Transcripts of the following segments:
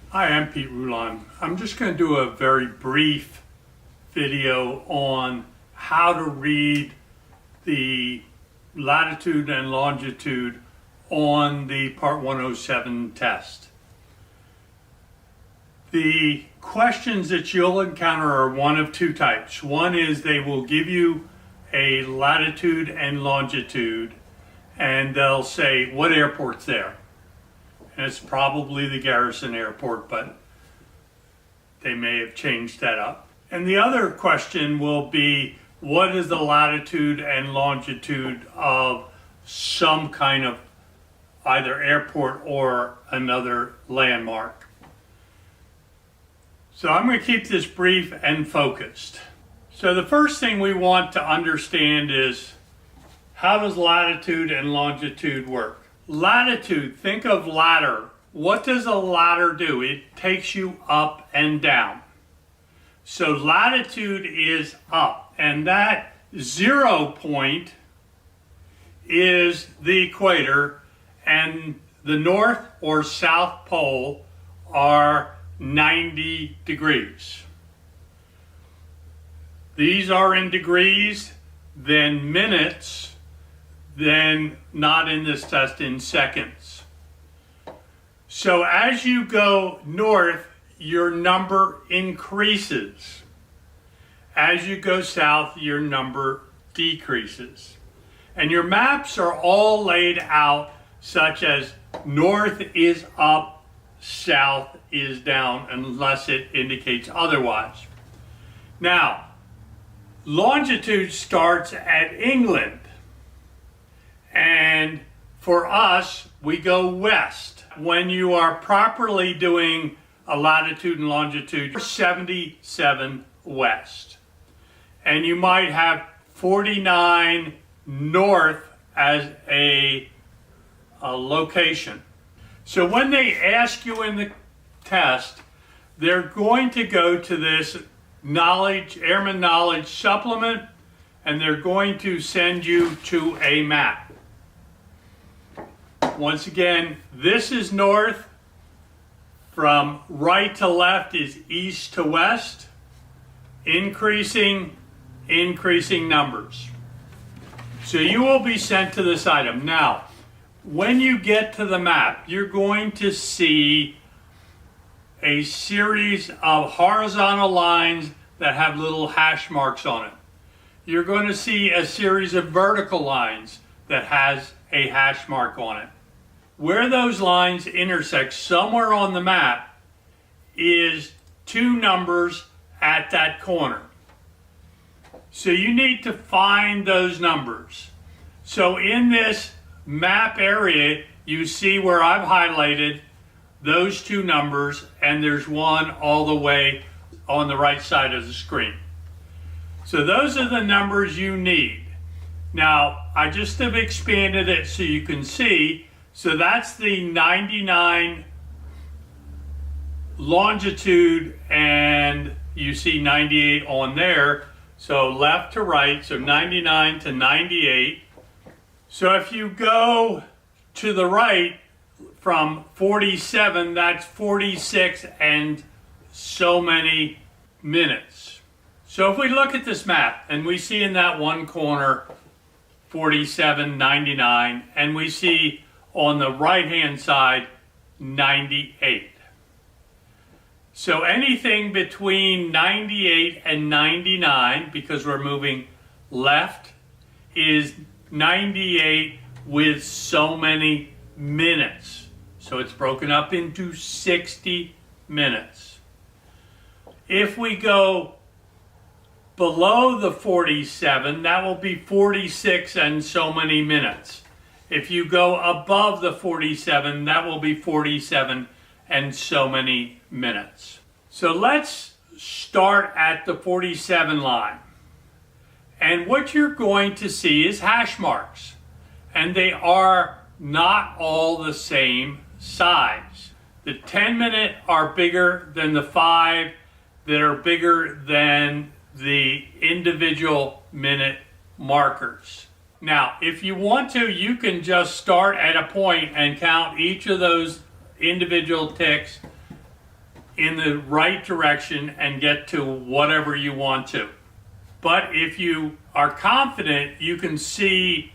Hi, I'm Pete Rulon. I'm just going to do a very brief video on how to read the latitude and longitude on the Part 107 test. The questions that you'll encounter are one of two types. One is they will give you a latitude and longitude and they'll say, what airport's there? And it's probably the Garrison Airport, but they may have changed that up. And the other question will be, what is the latitude and longitude of some kind of either airport or another landmark? So I'm going to keep this brief and focused. So the first thing we want to understand is, how does latitude and longitude work? Latitude, think of ladder. What does a ladder do? It takes you up and down. So latitude is up, and that 0 point is the equator, and the north or south pole are 90 degrees. These are in degrees, then minutes, then not in this test, in seconds. So as you go north, your number increases. As you go south, your number decreases. And your maps are all laid out such as north is up, south is down, unless it indicates otherwise. Now, longitude starts at England. And for us, we go west. When you are properly doing a latitude and longitude, you're 77 west. And you might have 49 north as a location. So when they ask you in the test, they're going to go to this Airman Knowledge Supplement, and they're going to send you to a map. Once again, this is north. From right to left is east to west. Increasing numbers. So you will be sent to this item. Now, when you get to the map, you're going to see a series of horizontal lines that have little hash marks on it. You're going to see a series of vertical lines that has a hash mark on it. Where those lines intersect somewhere on the map is two numbers at that corner. So you need to find those numbers. So in this map area, you see where I've highlighted those two numbers, and there's one all the way on the right side of the screen. So those are the numbers you need. Now, I just have expanded it so you can see. So that's the 99 longitude, and you see 98 on there. So left to right, so 99 to 98. So if you go to the right from 47, that's 46 and so many minutes. So if we look at this map and we see in that one corner 47, 99, and we see on the right-hand side, 98. So anything between 98 and 99, because we're moving left, is 98 with so many minutes. So it's broken up into 60 minutes. If we go below the 47, that will be 46 and so many minutes. If you go above the 47, that will be 47 and so many minutes. So let's start at the 47 line. And what you're going to see is hash marks. And they are not all the same size. The 10-minute are bigger than the 5 that are bigger than the individual minute markers. Now, if you want to, you can just start at a point and count each of those individual ticks in the right direction and get to whatever you want to. But if you are confident, you can see,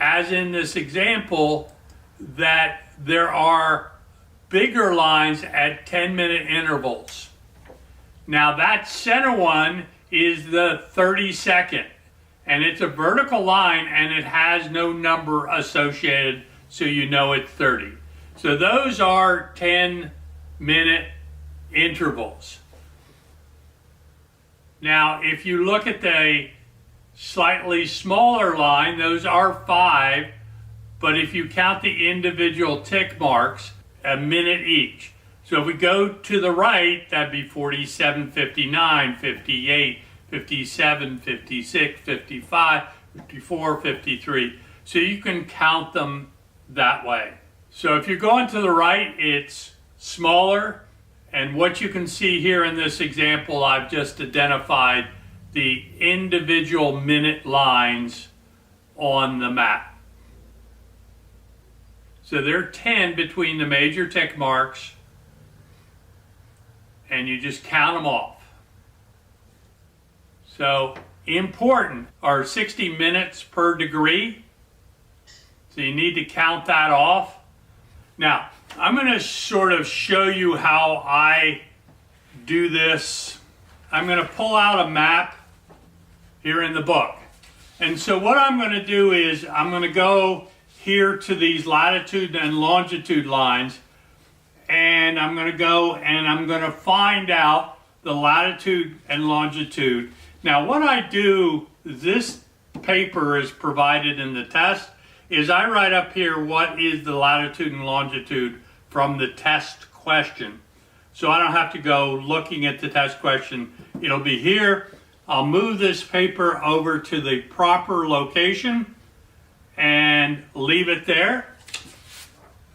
as in this example, that there are bigger lines at 10-minute intervals. Now that center one is the 30-second, and it's a vertical line and it has no number associated, so you know it's 30. So those are 10-minute intervals. Now if you look at the slightly smaller line, those are 5, but if you count the individual tick marks, a minute each. So if we go to the right, that'd be 47, 59, 58, 57, 56, 55, 54, 53. So you can count them that way. So if you're going to the right, it's smaller. And what you can see here in this example, I've just identified the individual minute lines on the map. So there are 10 between the major tick marks, and you just count them off. So important are 60 minutes per degree. So you need to count that off. Now, I'm going to sort of show you how I do this. I'm going to pull out a map here in the book. And so what I'm going to do is I'm going to go here to these latitude and longitude lines, and I'm going to go and I'm going to find out the latitude and longitude. Now what I do, this paper is provided in the test, is I write up here what is the latitude and longitude from the test question. So I don't have to go looking at the test question. It'll be here. I'll move this paper over to the proper location and leave it there.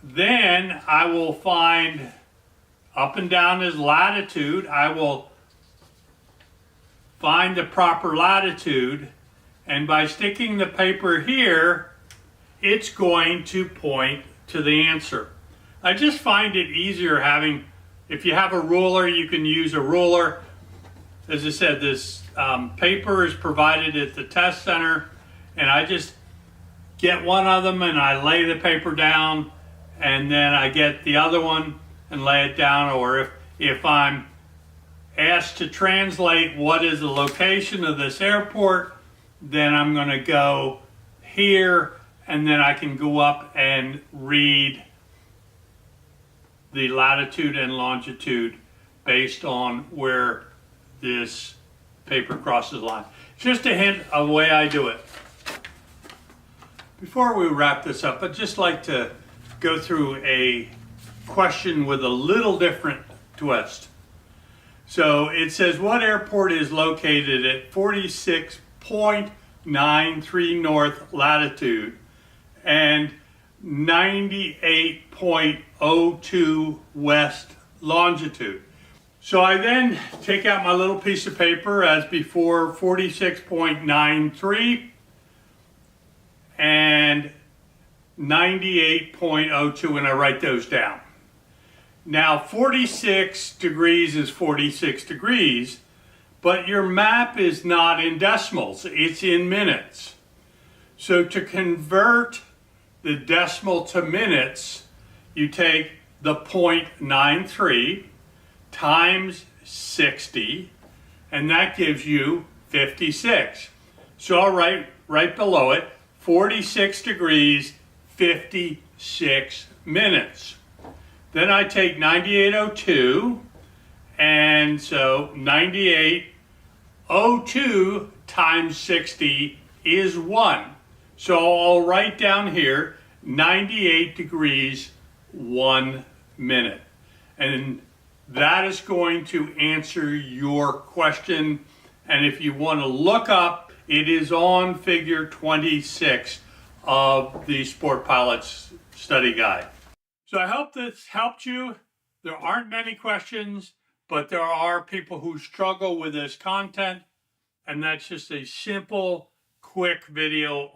Then I will find up and down is latitude. I will find the proper latitude, and by sticking the paper here, it's going to point to the answer. I just find it easier having, if you have a ruler, you can use a ruler. As I said, this paper is provided at the test center, and I just get one of them and I lay the paper down, and then I get the other one and lay it down. Or if I'm asked to translate what is the location of this airport, then I'm going to go here, and then I can go up and read the latitude and longitude based on where this paper crosses the line. Just a hint of the way I do it. Before we wrap this up, I'd just like to go through a question with a little different twist. So it says, what airport is located at 46.93 north latitude and 98.02 west longitude? So I then take out my little piece of paper as before, 46.93 and 98.02, and I write those down. Now 46 degrees is 46 degrees, but your map is not in decimals, it's in minutes. So to convert the decimal to minutes, you take the 0.93 times 60, and that gives you 56. So I'll write right below it, 46 degrees, 56 minutes. Then I take 9802, and so 9802 times 60 is 1. So I'll write down here 98 degrees, 1 minute. And that is going to answer your question. And if you want to look up, it is on figure 26 of the Sport Pilot's Study Guide. So I hope this helped you. There aren't many questions, but there are people who struggle with this content. And that's just a simple, quick video.